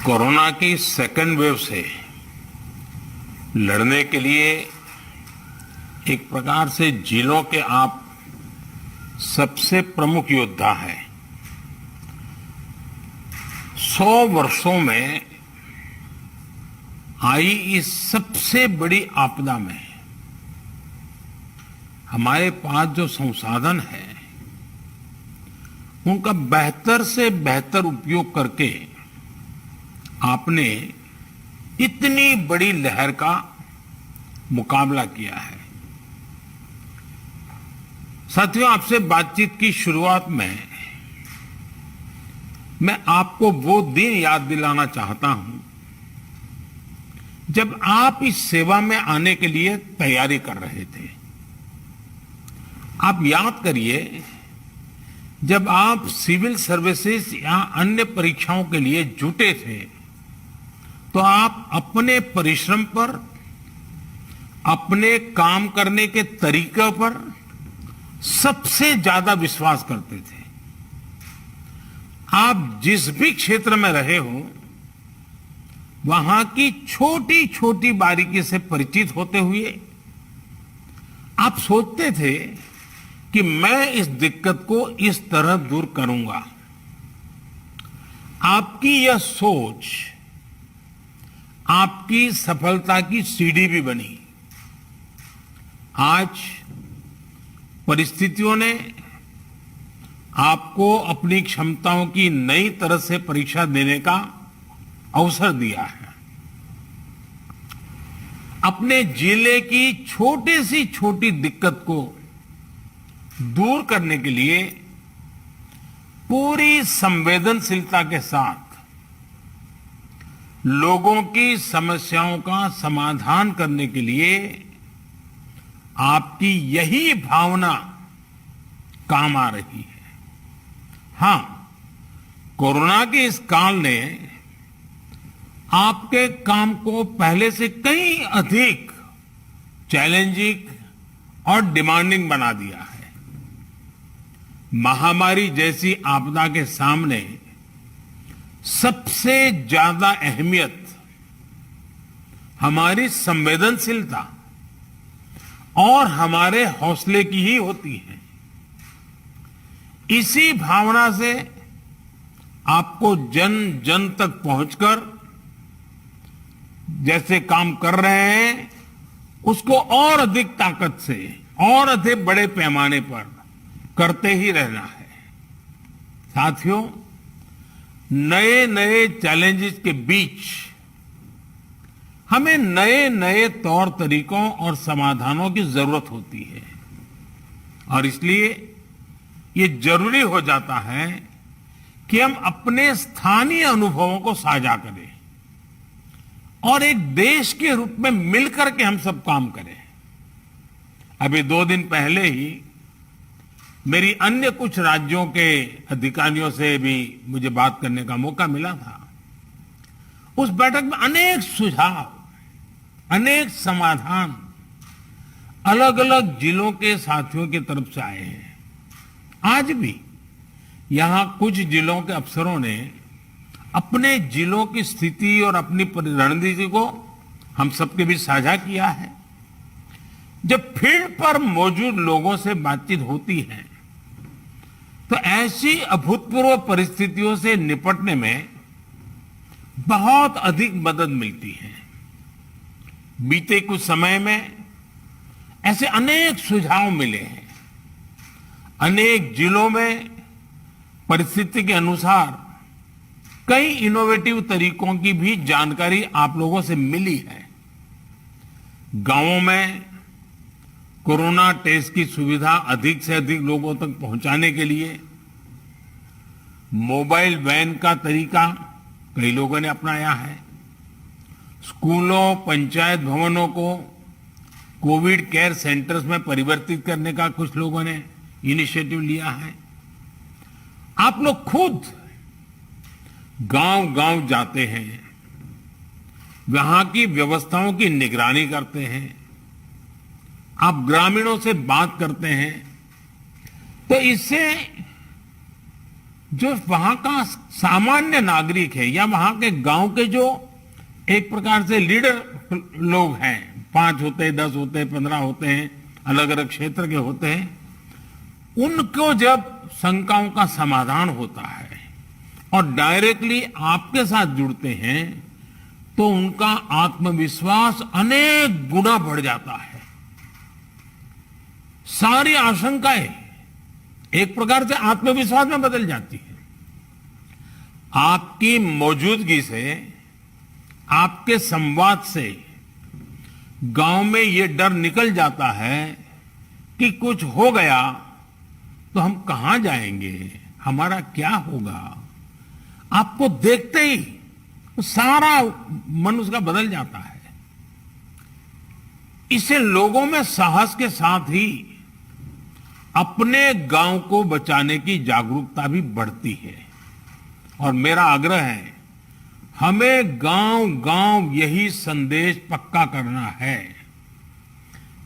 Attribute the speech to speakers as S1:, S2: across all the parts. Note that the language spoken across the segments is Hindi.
S1: कोरोना की सेकेंड वेव से लड़ने के लिए एक प्रकार से जिलों के आप सबसे प्रमुख योद्धा हैं। 100 वर्षों में आई इस सबसे बड़ी आपदा में हमारे पास जो संसाधन है उनका बेहतर से बेहतर उपयोग करके आपने इतनी बड़ी लहर का मुकाबला किया है। साथियों, आपसे बातचीत की शुरुआत में मैं आपको वो दिन याद दिलाना चाहता हूं जब आप इस सेवा में आने के लिए तैयारी कर रहे थे। आप याद करिए, जब आप सिविल सर्विसेज या अन्य परीक्षाओं के लिए जुटे थे तो आप अपने परिश्रम पर, अपने काम करने के तरीके पर सबसे ज्यादा विश्वास करते थे। आप जिस भी क्षेत्र में रहे हो वहां की छोटी छोटी बारीकी से परिचित होते हुए आप सोचते थे कि मैं इस दिक्कत को इस तरह दूर करूंगा। आपकी यह सोच आपकी सफलता की सीढ़ी भी बनी। आज परिस्थितियों ने आपको अपनी क्षमताओं की नई तरह से परीक्षा देने का अवसर दिया है। अपने जिले की छोटी सी छोटी दिक्कत को दूर करने के लिए पूरी संवेदनशीलता के साथ लोगों की समस्याओं का समाधान करने के लिए आपकी यही भावना काम आ रही है। हां, कोरोना के इस काल ने आपके काम को पहले से कहीं अधिक चैलेंजिंग और डिमांडिंग बना दिया है। महामारी जैसी आपदा के सामने सबसे ज्यादा अहमियत हमारी संवेदनशीलता और हमारे हौसले की ही होती है। इसी भावना से आपको जन जन तक पहुंचकर जैसे काम कर रहे हैं उसको और अधिक ताकत से और अधिक बड़े पैमाने पर करते ही रहना है। साथियों, नए नए चैलेंजेस के बीच हमें नए नए तौर तरीकों और समाधानों की जरूरत होती है और इसलिए ये जरूरी हो जाता है कि हम अपने स्थानीय अनुभवों को साझा करें और एक देश के रूप में मिलकर के हम सब काम करें। अभी 2 दिन पहले ही मेरी अन्य कुछ राज्यों के अधिकारियों से भी मुझे बात करने का मौका मिला था। उस बैठक में अनेक सुझाव, अनेक समाधान अलग अलग जिलों के साथियों की तरफ से आए हैं। आज भी यहां कुछ जिलों के अफसरों ने अपने जिलों की स्थिति और अपनी रणनीति को हम सबके बीच साझा किया है। जब फील्ड पर मौजूद लोगों से बातचीत होती है तो ऐसी अभूतपूर्व परिस्थितियों से निपटने में बहुत अधिक मदद मिलती है। बीते कुछ समय में ऐसे अनेक सुझाव मिले हैं। अनेक जिलों में परिस्थिति के अनुसार कई इनोवेटिव तरीकों की भी जानकारी आप लोगों से मिली है। गांवों में कोरोना टेस्ट की सुविधा अधिक से अधिक लोगों तक पहुंचाने के लिए मोबाइल वैन का तरीका कई लोगों ने अपनाया है। स्कूलों, पंचायत भवनों को कोविड केयर सेंटर्स में परिवर्तित करने का कुछ लोगों ने इनिशिएटिव लिया है। आप लोग खुद गांव-गांव जाते हैं, वहां की व्यवस्थाओं की निगरानी करते हैं, आप ग्रामीणों से बात करते हैं, तो इससे जो वहां का सामान्य नागरिक है या वहां के गांव के जो एक प्रकार से लीडर लोग हैं, 5 होते हैं, 10 होते हैं, 15 होते हैं, अलग अलग क्षेत्र के होते हैं, उनको जब शंकाओं का समाधान होता है और डायरेक्टली आपके साथ जुड़ते हैं तो उनका आत्मविश्वास अनेक गुना बढ़ जाता है। सारी आशंकाएं एक प्रकार से आत्मविश्वास में बदल जाती है। आपकी मौजूदगी से, आपके संवाद से गांव में ये डर निकल जाता है कि कुछ हो गया तो हम कहां जाएंगे, हमारा क्या होगा। आपको देखते ही सारा मन उसका बदल जाता है। इससे लोगों में साहस के साथ ही अपने गांव को बचाने की जागरूकता भी बढ़ती है। और मेरा आग्रह है, हमें गांव-गांव यही संदेश पक्का करना है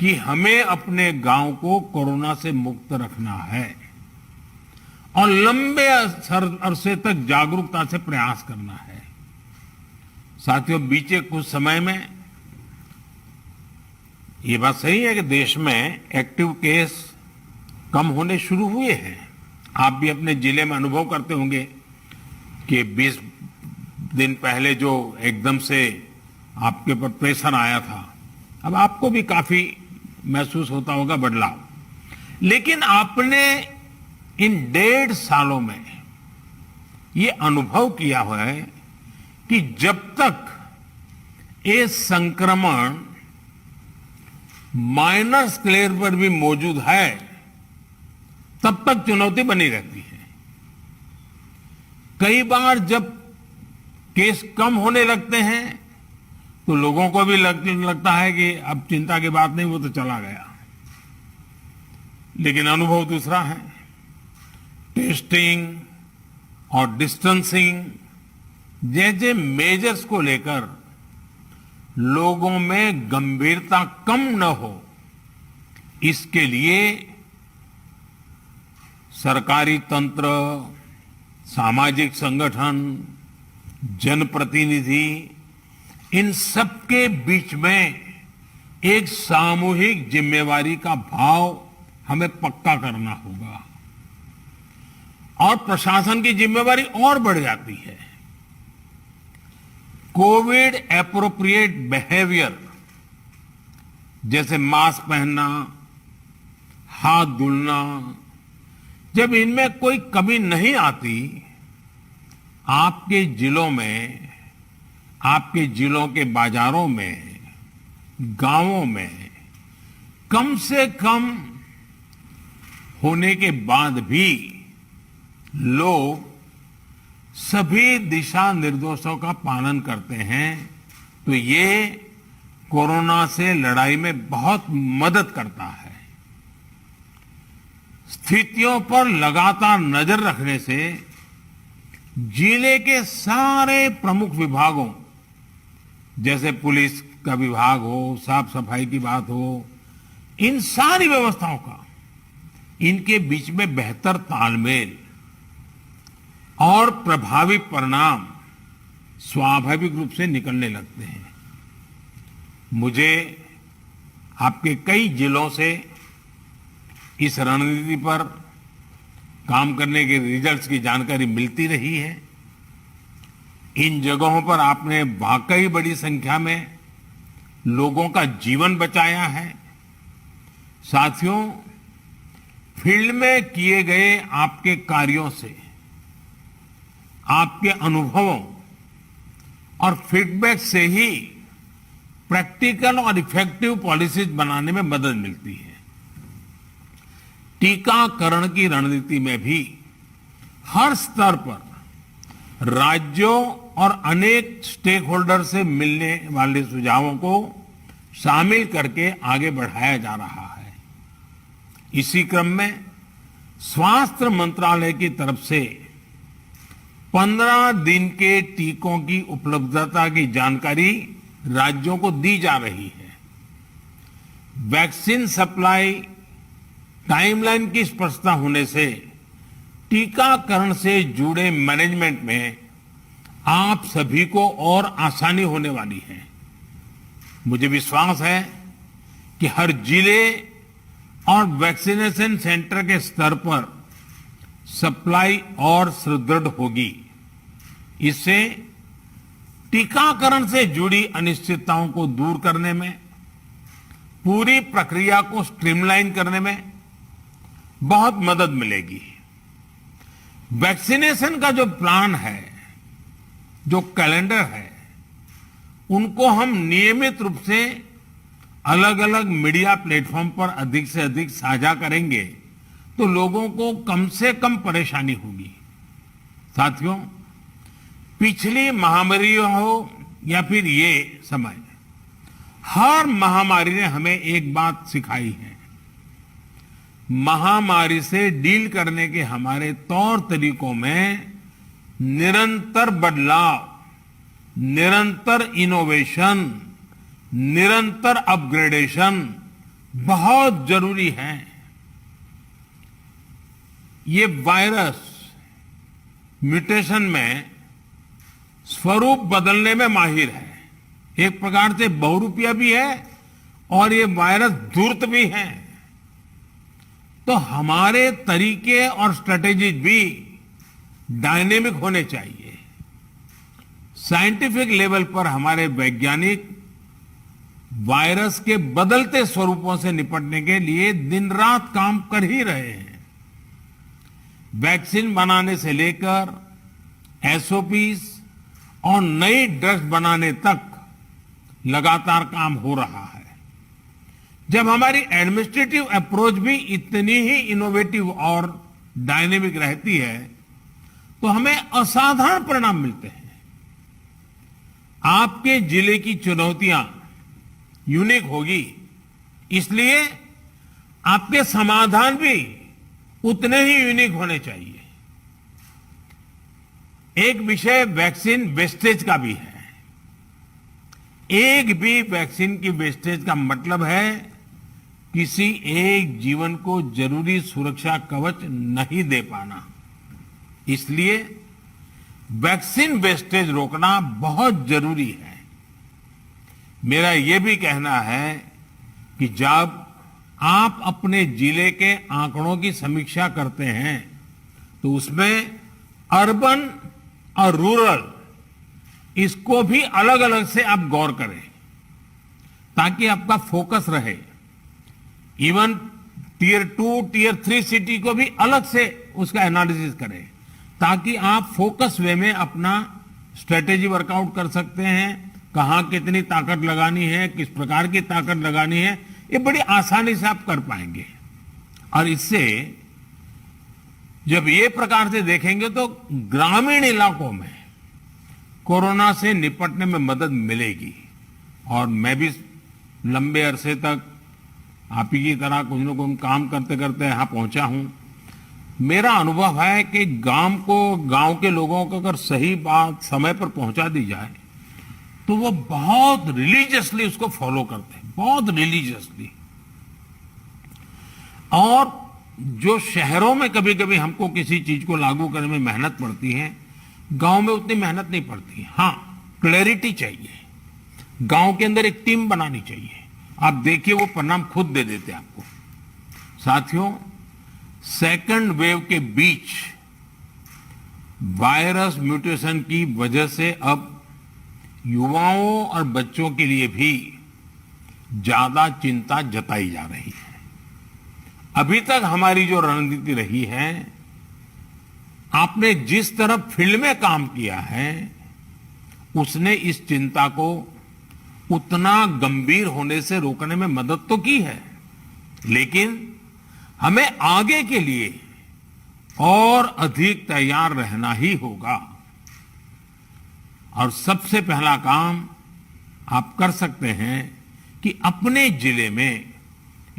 S1: कि हमें अपने गांव को कोरोना से मुक्त रखना है और लंबे अरसे तक जागरूकता से प्रयास करना है। साथियों, बीते कुछ समय में ये बात सही है कि देश में एक्टिव केस कम होने शुरू हुए हैं। आप भी अपने जिले में अनुभव करते होंगे कि 20 दिन पहले जो एकदम से आपके ऊपर प्रेशर आया था, अब आपको भी काफी महसूस होता होगा बदलाव। लेकिन आपने इन 1.5 सालों में ये अनुभव किया हुआ है कि जब तक ये संक्रमण माइनर स्केल पर भी मौजूद है तब तक चुनौती बनी रहती है। कई बार जब केस कम होने लगते हैं तो लोगों को भी लगता है कि अब चिंता की बात नहीं, वो तो चला गया। लेकिन अनुभव दूसरा है। टेस्टिंग और डिस्टेंसिंग जैसे मेजर्स को लेकर लोगों में गंभीरता कम न हो, इसके लिए सरकारी तंत्र, सामाजिक संगठन, जनप्रतिनिधि, इन सबके बीच में एक सामूहिक जिम्मेवारी का भाव हमें पक्का करना होगा। और प्रशासन की जिम्मेवारी और बढ़ जाती है। कोविड एप्रोप्रिएट बिहेवियर जैसे मास्क पहनना, हाथ धुलना, जब इनमें कोई कमी नहीं आती, आपके जिलों में, आपके जिलों के बाजारों में, गांवों में कम से कम होने के बाद भी लोग सभी दिशा निर्देशों का पालन करते हैं, तो ये कोरोना से लड़ाई में बहुत मदद करता है। स्थितियों पर लगातार नजर रखने से जिले के सारे प्रमुख विभागों, जैसे पुलिस का विभाग हो, साफ सफाई की बात हो, इन सारी व्यवस्थाओं का, इनके बीच में बेहतर तालमेल और प्रभावी परिणाम स्वाभाविक रूप से निकलने लगते हैं। मुझे आपके कई जिलों से इस रणनीति पर काम करने के रिजल्ट्स की जानकारी मिलती रही है। इन जगहों पर आपने वाकई बड़ी संख्या में लोगों का जीवन बचाया है। साथियों, फील्ड में किए गए आपके कार्यों से, आपके अनुभवों और फीडबैक से ही प्रैक्टिकल और इफेक्टिव पॉलिसीज बनाने में मदद मिलती है। टीकाकरण की रणनीति में भी हर स्तर पर राज्यों और अनेक स्टेक होल्डर से मिलने वाले सुझावों को शामिल करके आगे बढ़ाया जा रहा है। इसी क्रम में स्वास्थ्य मंत्रालय की तरफ से 15 दिन के टीकों की उपलब्धता की जानकारी राज्यों को दी जा रही है। वैक्सीन सप्लाई टाइमलाइन की स्पष्टता होने से टीकाकरण से जुड़े मैनेजमेंट में आप सभी को और आसानी होने वाली है। मुझे विश्वास है कि हर जिले और वैक्सीनेशन सेंटर के स्तर पर सप्लाई और सुदृढ़ होगी। इससे टीकाकरण से जुड़ी अनिश्चितताओं को दूर करने में, पूरी प्रक्रिया को स्ट्रीमलाइन करने में बहुत मदद मिलेगी। वैक्सीनेशन का जो प्लान है, जो कैलेंडर है, उनको हम नियमित रूप से अलग अलग मीडिया प्लेटफॉर्म पर अधिक से अधिक साझा करेंगे तो लोगों को कम से कम परेशानी होगी। साथियों, पिछली महामारी हो या फिर ये समय, हर महामारी ने हमें एक बात सिखाई है। महामारी से डील करने के हमारे तौर तरीकों में निरंतर बदलाव, निरंतर इनोवेशन, निरंतर अपग्रेडेशन बहुत जरूरी है। ये वायरस म्यूटेशन में स्वरूप बदलने में माहिर है। एक प्रकार से बहुरूपिया भी है और ये वायरस धूर्त भी है। तो हमारे तरीके और स्ट्रेटेजीज भी डायनेमिक होने चाहिए। साइंटिफिक लेवल पर हमारे वैज्ञानिक वायरस के बदलते स्वरूपों से निपटने के लिए दिन रात काम कर ही रहे हैं। वैक्सीन बनाने से लेकर एसओपीज और नई ड्रग्स बनाने तक लगातार काम हो रहा है। जब हमारी एडमिनिस्ट्रेटिव अप्रोच भी इतनी ही इनोवेटिव और डायनेमिक रहती है तो हमें असाधारण परिणाम मिलते हैं। आपके जिले की चुनौतियां यूनिक होगी, इसलिए आपके समाधान भी उतने ही यूनिक होने चाहिए। एक विषय वैक्सीन वेस्टेज का भी है। एक भी वैक्सीन की वेस्टेज का मतलब है किसी एक जीवन को जरूरी सुरक्षा कवच नहीं दे पाना। इसलिए वैक्सीन वेस्टेज रोकना बहुत जरूरी है। मेरा यह भी कहना है कि जब आप अपने जिले के आंकड़ों की समीक्षा करते हैं तो उसमें अर्बन और रूरल, इसको भी अलग अलग से आप गौर करें ताकि आपका फोकस रहे। इवन टियर 2, टियर 3 सिटी को भी अलग से उसका एनालिसिस करें ताकि आप फोकस वे में अपना स्ट्रेटेजी वर्कआउट कर सकते हैं। कहां कितनी ताकत लगानी है, किस प्रकार की ताकत लगानी है, ये बड़ी आसानी से आप कर पाएंगे। और इससे जब ये प्रकार से देखेंगे तो ग्रामीण इलाकों में कोरोना से निपटने में मदद मिलेगी। और मैं भी लंबे अरसे तक आप ही की तरह कुछ न कुछ काम करते करते यहां पहुंचा हूं। मेरा अनुभव है कि गांव के लोगों को अगर सही बात समय पर पहुंचा दी जाए तो वो बहुत रिलीजियसली उसको फॉलो करते हैं, बहुत रिलीजियसली। और जो शहरों में कभी कभी हमको किसी चीज को लागू करने में मेहनत पड़ती है, गांव में उतनी मेहनत नहीं पड़ती। हाँ, क्लैरिटी चाहिए, गांव के अंदर एक टीम बनानी चाहिए। आप देखिए वो परिणाम खुद दे देते आपको। साथियों, सेकंड वेव के बीच वायरस म्यूटेशन की वजह से अब युवाओं और बच्चों के लिए भी ज्यादा चिंता जताई जा रही है। अभी तक हमारी जो रणनीति रही है, आपने जिस तरह फील्ड में काम किया है, उसने इस चिंता को उतना गंभीर होने से रोकने में मदद तो की है, लेकिन हमें आगे के लिए और अधिक तैयार रहना ही होगा। और सबसे पहला काम आप कर सकते हैं कि अपने जिले में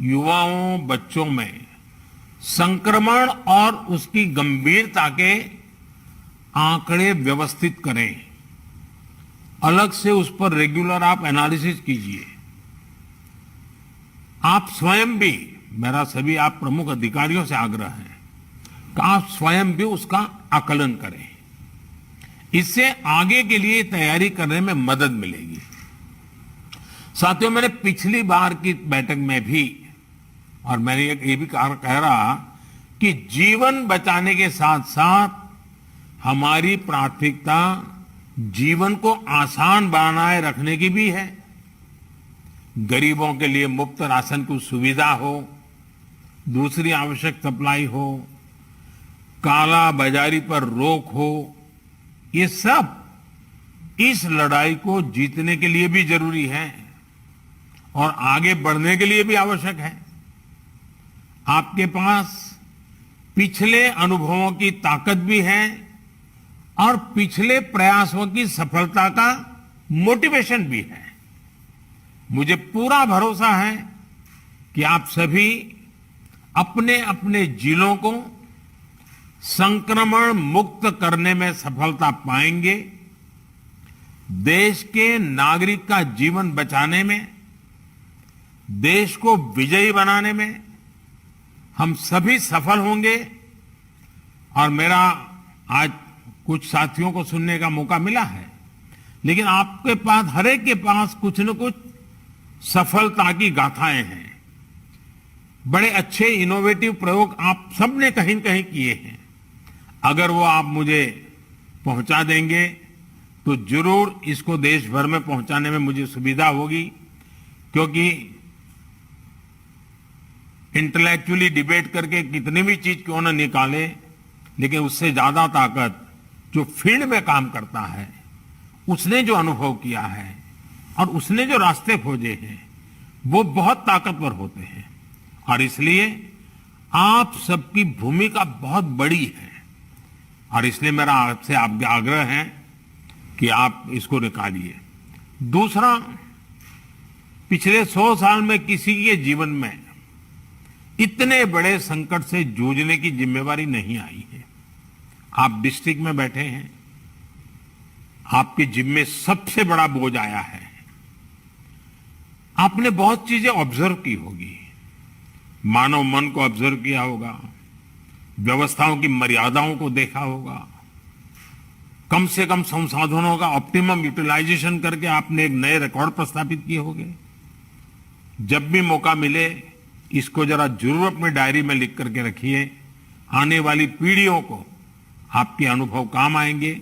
S1: युवाओं, बच्चों में संक्रमण और उसकी गंभीरता के आंकड़े व्यवस्थित करें। अलग से उस पर रेगुलर आप एनालिसिस कीजिए। आप स्वयं भी, मेरा सभी आप प्रमुख अधिकारियों से आग्रह है कि आप स्वयं भी उसका आकलन करें। इससे आगे के लिए तैयारी करने में मदद मिलेगी। साथियों, मैंने पिछली बार की बैठक में भी, और मैंने ये भी कह रहा कि जीवन बचाने के साथ साथ हमारी प्राथमिकता जीवन को आसान बनाए रखने की भी है। गरीबों के लिए मुफ्त राशन की सुविधा हो, दूसरी आवश्यक सप्लाई हो, काला बाजारी पर रोक हो, ये सब इस लड़ाई को जीतने के लिए भी जरूरी है और आगे बढ़ने के लिए भी आवश्यक है। आपके पास पिछले अनुभवों की ताकत भी है और पिछले प्रयासों की सफलता का मोटिवेशन भी है। मुझे पूरा भरोसा है कि आप सभी अपने अपने जिलों को संक्रमण मुक्त करने में सफलता पाएंगे। देश के नागरिक का जीवन बचाने में, देश को विजयी बनाने में हम सभी सफल होंगे। और मेरा आज कुछ साथियों को सुनने का मौका मिला है, लेकिन आपके पास, हर एक के पास कुछ न कुछ सफलता की गाथाएं हैं। बड़े अच्छे इनोवेटिव प्रयोग आप सबने कहीं न कहीं किए हैं। अगर वो आप मुझे पहुंचा देंगे तो जरूर इसको देश भर में पहुंचाने में मुझे सुविधा होगी, क्योंकि इंटेलेक्चुअली डिबेट करके कितनी भी चीज क्यों न निकाले, लेकिन उससे ज्यादा ताकत जो फील्ड में काम करता है, उसने जो अनुभव किया है और उसने जो रास्ते खोजे हैं, वो बहुत ताकतवर होते हैं। और इसलिए आप सबकी भूमिका बहुत बड़ी है और इसलिए मेरा आपसे आग्रह है कि आप इसको निकालिए। दूसरा, पिछले 100 साल में किसी के जीवन में इतने बड़े संकट से जूझने की जिम्मेवारी नहीं आई है। आप डिस्ट्रिक्ट में बैठे हैं, आपके जिम्मे सबसे बड़ा बोझ आया है। आपने बहुत चीजें ऑब्जर्व की होगी, मानव मन को ऑब्जर्व किया होगा, व्यवस्थाओं की मर्यादाओं को देखा होगा, कम से कम संसाधनों का ऑप्टिमम यूटिलाइजेशन करके आपने एक नए रिकॉर्ड प्रस्थापित किए होंगे। जब भी मौका मिले इसको जरा जरूर अपनी डायरी में लिख करके रखिए। आने वाली पीढ़ियों को आपके अनुभव काम आएंगे,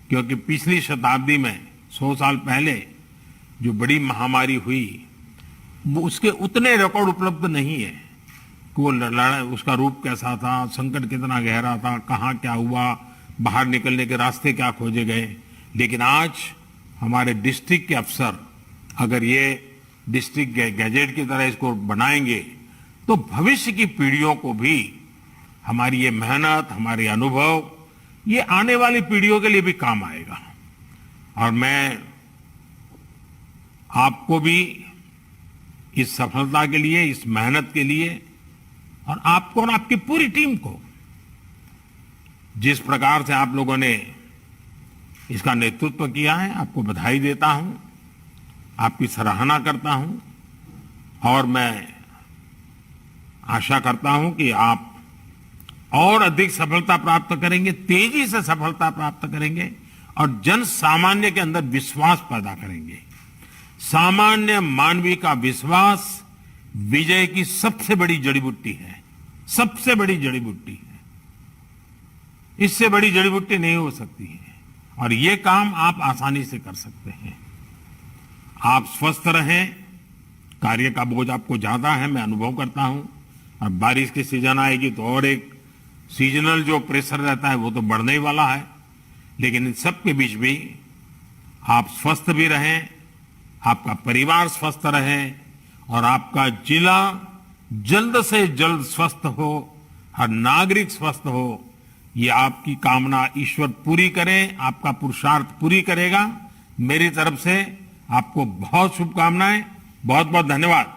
S1: क्योंकि पिछली शताब्दी में 100 साल पहले जो बड़ी महामारी हुई, वो उसके उतने रिकॉर्ड उपलब्ध नहीं है कि वो लड़ाई, उसका रूप कैसा था, संकट कितना गहरा था, कहाँ क्या हुआ, बाहर निकलने के रास्ते क्या खोजे गए। लेकिन आज हमारे डिस्ट्रिक्ट के अफसर अगर ये डिस्ट्रिक्ट गैजेट की तरह इसको बनाएंगे तो भविष्य की पीढ़ियों को भी हमारी ये मेहनत, हमारे अनुभव, ये आने वाली पीढ़ियों के लिए भी काम आएगा। और मैं आपको भी इस सफलता के लिए, इस मेहनत के लिए, और आपको और आपकी पूरी टीम को, जिस प्रकार से आप लोगों ने इसका नेतृत्व किया है, आपको बधाई देता हूं, आपकी सराहना करता हूं। और मैं आशा करता हूं कि आप और अधिक सफलता प्राप्त करेंगे, तेजी से सफलता प्राप्त करेंगे और जन सामान्य के अंदर विश्वास पैदा करेंगे। सामान्य मानवीय का विश्वास विजय की सबसे बड़ी जड़ी बूटी है, सबसे बड़ी जड़ी बूटी है। इससे बड़ी जड़ी बूटी नहीं हो सकती है और ये काम आप आसानी से कर सकते हैं। आप स्वस्थ रहें, कार्य का बोझ आपको ज्यादा है, मैं अनुभव करता हूं। और बारिश की सीजन आएगी तो और एक सीजनल जो प्रेशर रहता है वो तो बढ़ने ही वाला है। लेकिन इन सब के बीच भी आप स्वस्थ भी रहें, आपका परिवार स्वस्थ रहे और आपका जिला जल्द से जल्द स्वस्थ हो, हर नागरिक स्वस्थ हो, ये आपकी कामना ईश्वर पूरी करे, आपका पुरुषार्थ पूरी करेगा। मेरी तरफ से आपको बहुत शुभकामनाएं, बहुत बहुत धन्यवाद।